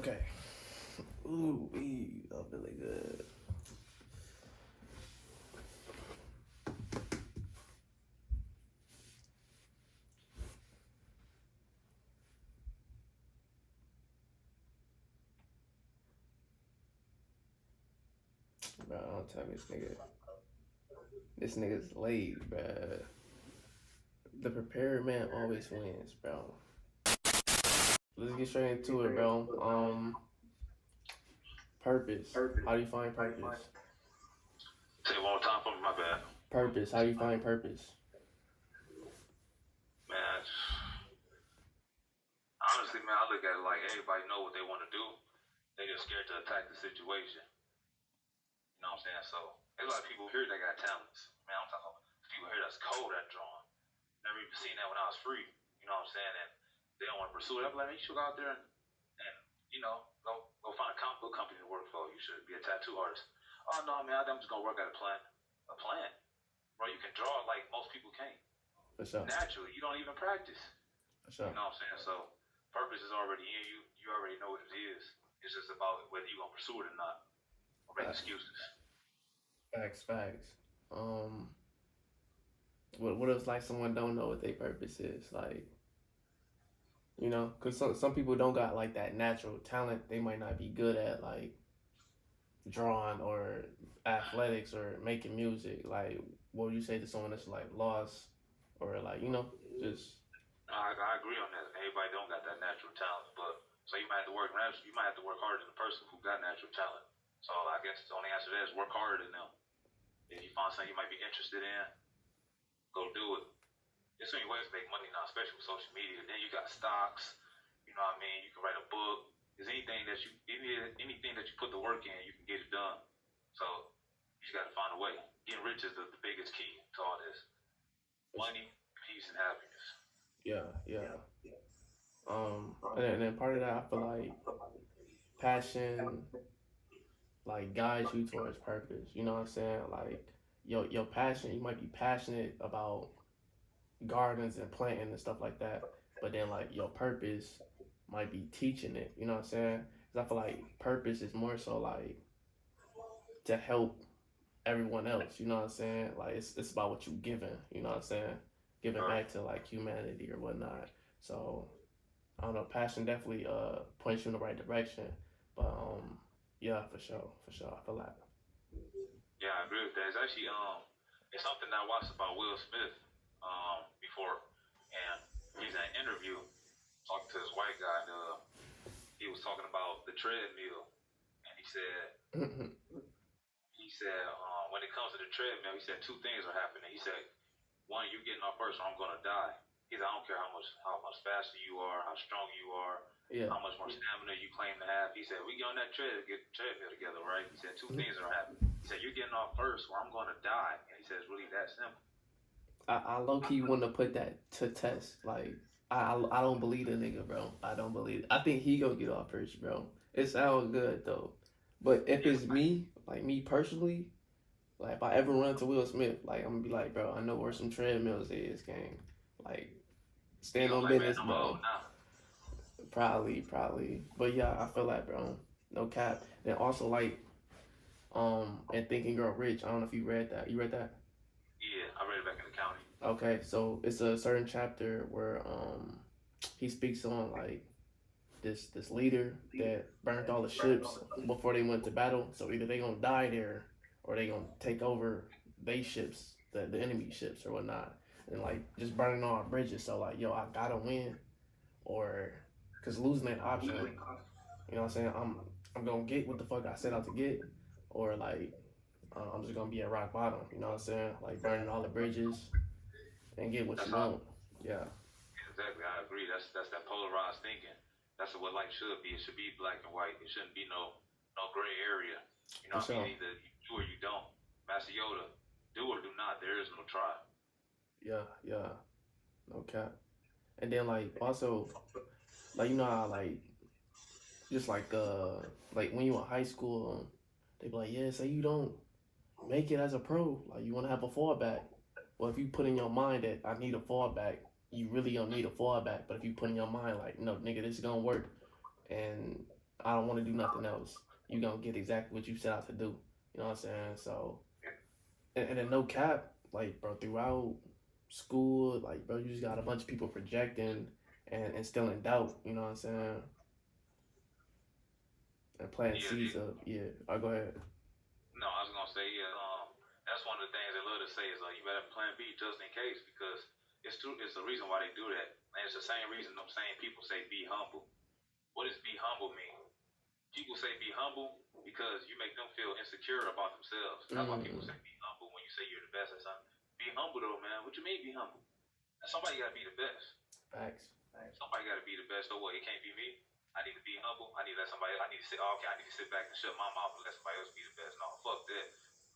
Okay. Ooh, I'm feeling good. Bro, don't tell me this nigga's late, bro. The prepared man always wins, bro. Let's get straight into it, bro. Purpose. How do you find purpose? Say it one more time for me, my bad. Purpose. How do you find purpose? Man, honestly, man, I look at it like everybody know what they want to do. They just scared to attack the situation. You know what I'm saying? So there's a lot of people here that got talents. Man, I'm talking about people here that's cold at drawing. Never even seen that when I was free. You know what I'm saying? And they don't want to pursue it. I'm like, man, you should go out there and go find a comic book company to work for. You should be a tattoo artist. Oh no, man, I'm just gonna work at a plant. A plant, bro. You can draw like most people can't. For sure. Naturally, you don't even practice. For sure. You know what I'm saying? So purpose is already in you. You already know what it is. It's just about whether you're gonna pursue it or not, or make excuses. Facts. Um, what if like someone don't know what their purpose is? Like, because some people don't got like that natural talent. They might not be good at like drawing or athletics or making music. Like, what would you say to someone that's like lost or like just I agree on that. Everybody don't got that natural talent, but so you might have to work natural. You might have to work harder than the person who got natural talent. So I guess the only answer to that is work harder than them. If you find something you might be interested in, go do it. There's so many ways to make money now, especially with social media. Then you got stocks. You know what I mean? You can write a book. There's anything that you put the work in, you can get it done. So you just got to find a way. Getting rich is the biggest key to all this. Money, peace, and happiness. yeah. And then part of that, I feel like passion like guides you towards purpose. You know what I'm saying? Like your passion, you might be passionate about gardens and planting and stuff like that, but then like your purpose might be teaching it. You know what I'm saying? Because I feel like purpose is more so like to help everyone else. You know what I'm saying? Like it's about what you giving. You know what I'm saying? Giving Right. back to like humanity or whatnot. So I don't know. Passion definitely points you in the right direction. But yeah, for sure. I feel like Yeah, I agree with that. It's actually it's something that I watched about Will Smith before, and he's in an interview talking to this white guy, and he was talking about the treadmill, and he said when it comes to the treadmill, he said two things are happening. He said one, you getting off first, or I'm gonna die. He said I don't care how much faster you are, how strong you are, yeah, how much more stamina you claim to have. He said we get on that treadmill together, right? He said two mm-hmm. things are happening. He said you're getting off first, or I'm gonna die. And he said it's really that simple. I low key want to put that to test. Like I don't believe the nigga, bro. I don't believe it. I think he gonna get off first, bro. It sounds good though, but if Yeah, it's me, like me personally, like if I ever run to Will Smith, like I'm gonna be like, bro, I know where some treadmills is, gang. Like he stand gonna on be like, man, business, I'm bro. old now. Probably. But yeah, I feel that, bro. No cap. And also like, and Thinking Girl Rich. I don't know if you read that. You read that? Yeah, I read it back in the county. Okay, so it's a certain chapter where he speaks on like this leader that burnt all the ships before they went to battle. So either they gonna die there or they gonna take over they ships, the enemy ships or whatnot, and like just burning all our bridges. So like, yo, I gotta win, or because losing that option, you know what I'm saying? I'm gonna get what the fuck I set out to get, or like I'm just gonna be at rock bottom. You know what I'm saying? Like burning all the bridges and get what That's you how want. Yeah, exactly. I agree. That's that polarized thinking. That's what life should be. It should be black and white. It shouldn't be no gray area. You for know what I mean? sure. Either you do or you don't. Master Yoda, do or do not. There is no try. Yeah, no cap. And then like also like how like just like when you in high school, they be like, yeah, say you don't make it as a pro, like you want to have a fallback. Well, if you put in your mind that I need a fallback, you really don't need a fallback. But if you put in your mind like, no, nigga, this is gonna work, and I don't want to do nothing else. You gonna get exactly what you set out to do. You know what I'm saying? So, and then no cap, like bro, throughout school, like bro, you just got a bunch of people projecting and instilling doubt. You know what I'm saying? And planting Yeah, seeds of yeah. I go ahead. no, I was gonna say, yeah, that's one of the things they love to say is you better have plan B just in case because it's true. It's the reason why they do that, and it's the same reason them same people say be humble. What does be humble mean? People say be humble because you make them feel insecure about themselves. That's why people Mm, say be humble when you say you're the best at something. Be humble though, man. What you mean be humble? Somebody gotta be the best. facts. Somebody gotta be the best. So what? It can't be me. I need to be humble. I need to let somebody. I need to sit. Oh, okay, I need to sit back and shut my mouth and let somebody else be the best. No, fuck that.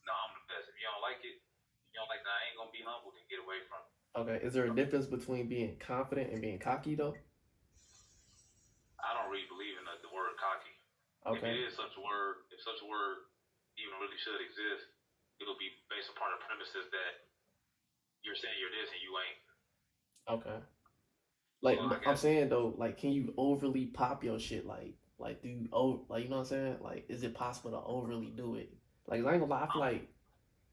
No, I'm the best. If you don't like it, if you don't like that, I ain't gonna be humble. Then get away from it. Okay, is there a difference between being confident and being cocky though? I don't really believe in the word cocky. If it Okay, is such a word, if such a word even really should exist, it'll be based upon the premises that you're saying you're this and you ain't. okay. So Like I I'm guess saying though, like can you overly pop your shit? Like do you like you know what I'm saying? Like is it possible to overly do it? Like I ain't gonna lie, I feel I'm, like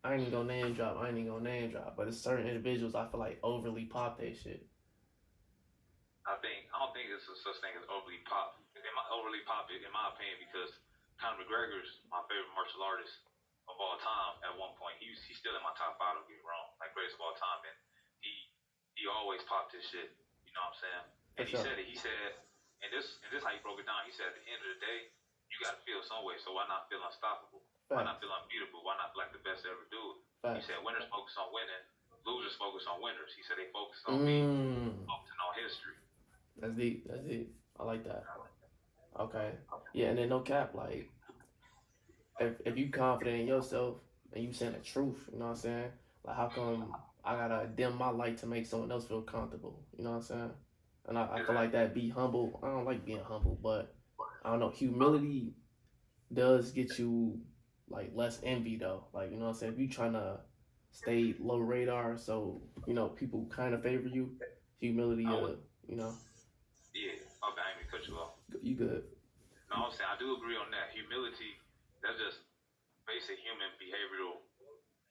I ain't even gonna name drop. I ain't even gonna name drop. But it's certain individuals I feel like overly pop their shit. I don't think it's a such thing as overly pop. Overly pop, in my opinion, because Conor McGregor's my favorite martial artist of all time. At one point, he's still in my top five. Don't get me wrong, like greatest of all time, and he he always popped his shit. You know what I'm saying? And For he sure. said it. He said, and this how he broke it down. He said, at the end of the day, you got to feel some way. So why not feel unstoppable? Why not Facts. feel unbeatable? Why not feel like the best to ever do it? He Facts. said, winners focus on winning, losers focus on winners. He said they focus on me, Mmm. focusing on history. That's deep. That's deep. I like that. Okay. Yeah, and then no cap, like if you confident in yourself and you saying the truth, you know what I'm saying? Like how come I gotta dim my light to make someone else feel comfortable? You know what I'm saying? And I feel like Exactly. that be humble. I don't like being humble, but I don't know. Humility does get you like less envy though. Like, you know what I'm saying? If you trying to stay low radar so, you know, people kind of favor you, humility I would, you know, yeah. Okay, I ain't even cut you off. you good. No, I'm saying I do agree on that. Humility, that's just basic human behavioral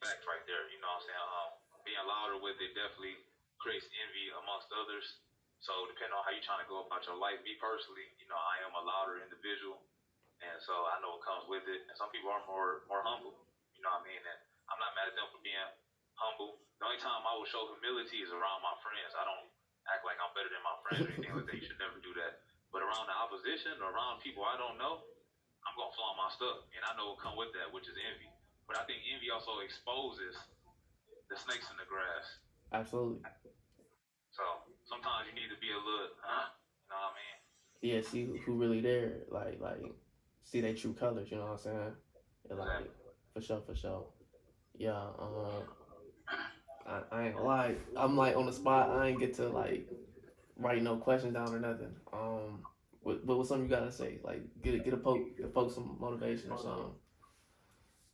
fact right there. You know what I'm saying? Being louder with it definitely creates envy amongst others. So depending on how you're trying to go about your life, me personally, I am a louder individual, and so I know it comes with it. And some people are more humble. You know what I mean? And I'm not mad at them for being humble. The only time I will show humility is around my friends. I don't act like I'm better than my friends or anything like that. You should never do that. But around the opposition or around people I don't know, I'm gonna flaunt my stuff, and I know what come with that, which is envy. But I think envy also exposes the snakes in the grass. Absolutely. So sometimes you need to be a little, you know what I mean? Yeah, see who really there. Like see their true colors, you know what I'm saying? Yeah, like Exactly. for sure, for sure. Yeah, I ain't gonna lie. I'm like on the spot. I ain't get to like write no questions down or nothing. What's something you gotta say? Like get a poke some motivation or something.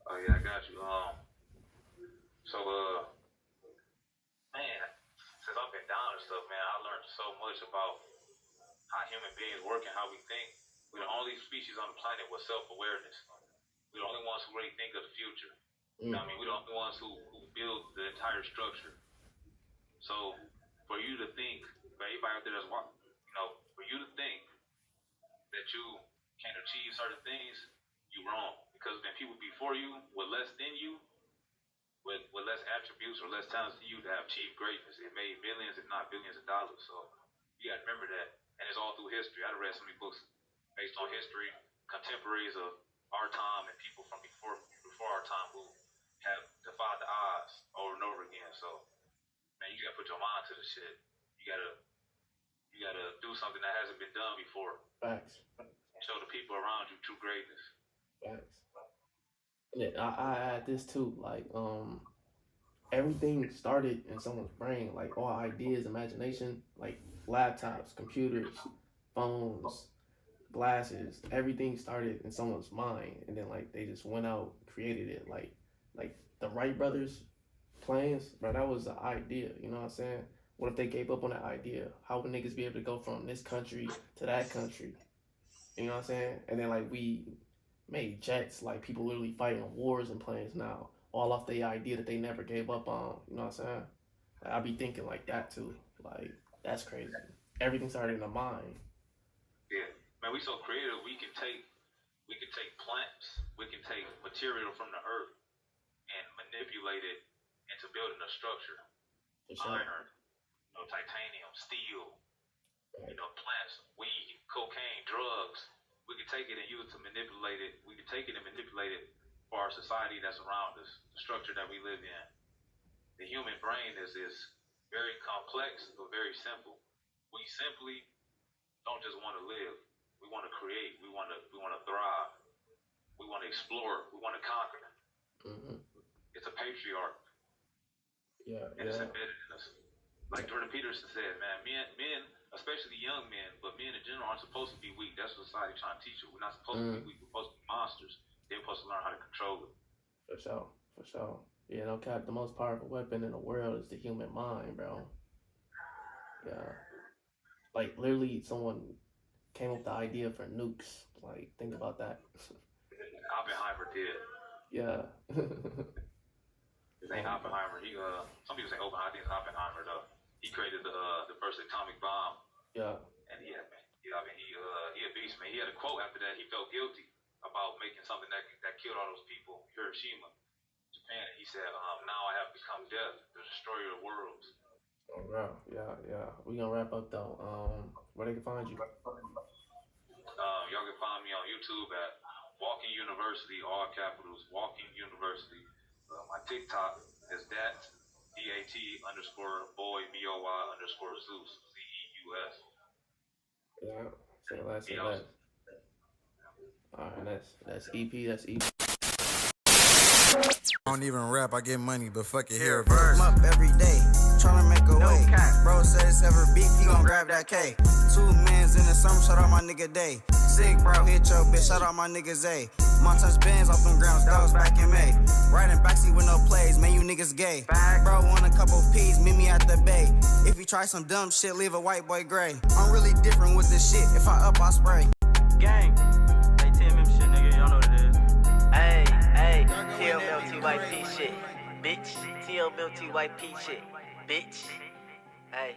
Oh yeah, I got you. So man, since I've been down and stuff, man, I learned so much about how human beings work and how we think. We're the only species on the planet with self-awareness. We're the only ones who really think of the future. You know Mm, what I mean? We're the only ones who build the entire structure. So for you to think, for everybody out there that's watching, for you to think that you can achieve certain things, you wrong. Because then people before you with less than you, with less attributes or less talents than you, to have achieved greatness. It made millions, if not billions, of dollars. So you got to remember that, and it's all through history. I've read so many books based on history, contemporaries of our time, and people from before our time who have defied the odds over and over again. So man, you got to put your mind to the shit. You gotta do something that hasn't been done before facts, and show the people around you true greatness. facts. Yeah, I add this too. Like everything started in someone's brain. Like all ideas, imagination, like laptops, computers, phones, glasses. Everything started in someone's mind, and then like they just went out, created it. Like the Wright brothers planes, bro. That was the idea. You know what I'm saying? What if they gave up on that idea? How would niggas be able to go from this country to that country? You know what I'm saying? And then like we made jets, like people literally fighting wars and planes now, all off the idea that they never gave up on. You know what I'm saying? Like, I be thinking like that too. Like that's crazy. Everything started in the mind. Yeah, man, we so creative. We can take plants, we can take material from the earth and manipulate it into building a structure. For sure. Iron, titanium, steel, Right. plants, weed, cocaine, drugs. We can take it and use it to manipulate it. We can take it and manipulate it for our society that's around us, the structure that we live in. The human brain is very complex but very simple. We simply don't just want to live. We want to create. We want to thrive. We want to explore. We want to conquer. Hmm. It's a patriarch, Yeah, and it's yeah, embedded in us. Like Jordan Peterson said, man, men, especially young men, but men in general aren't supposed to be weak. That's what society trying to teach you. We're not supposed to be mm, weak. We're supposed to be monsters. They're supposed to learn how to control it. for sure, for sure. Yeah, no cap. The most powerful weapon in the world is the human mind, bro. Yeah, like literally, someone came up with the idea for nukes. Like, think about that. Oppenheimer did. Yeah. His name Oh man. Oppenheimer. Some people say Oppenheimer. I think it's Oppenheimer though. He created the first atomic bomb, Yeah. and he a beast, man. He had a quote after that. He felt guilty about making something that killed all those people, Hiroshima, Japan. He said, "Now I have become death, the destroyer of worlds." Oh, bro. Yeah, yeah. We gonna wrap up though. Where they can find you? Y'all can find me on YouTube at Walking University, all capitals, Walking University. My TikTok is dat_boy_Zeus, Zeus. Yeah. Say less. He Say also less. All right. That's EP. That's EP. I don't even rap, I get money, but fuck it, here. I'm up every day, tryna make a way. Bro said it's ever beef, he gon' grab that K. 2 mans in the summer, shout out my nigga Day. Sick, bro, hit your bitch, shout out my nigga Zay. Montage Benz off them grounds, that was back in May. Riding backseat with no plays, man, you niggas gay. Bro, want a couple P's, meet me at the bay. If you try some dumb shit, leave a white boy gray. I'm really different with this shit, if I up, I spray. Gang. Hey, TMM shit, nigga. Y'all know what it is. Hey, TLBLTYP shit. Bitch. TLBLTYP shit. Bitch. Hey.